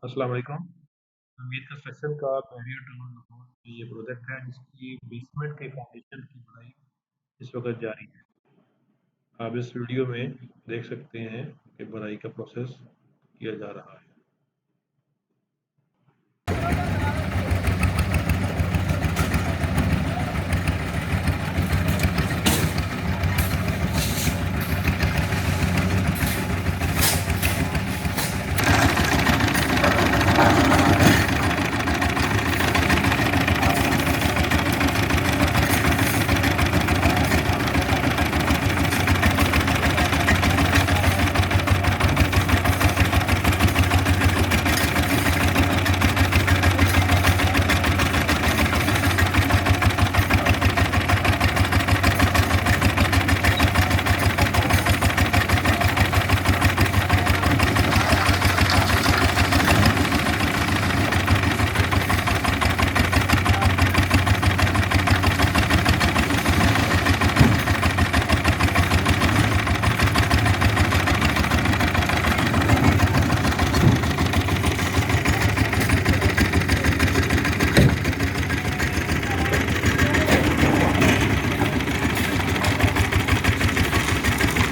अस्सलाम वालेकुम। अमीर कंस्ट्रक्शन का बैरियर टू लाहौर ये प्रोजेक्ट है जिसकी बेसमेंट के फाउंडेशन की बढ़ाई इस वक्त जारी है। आप इस वीडियो में देख सकते हैं कि बढ़ाई का प्रोसेस किया जा रहा है।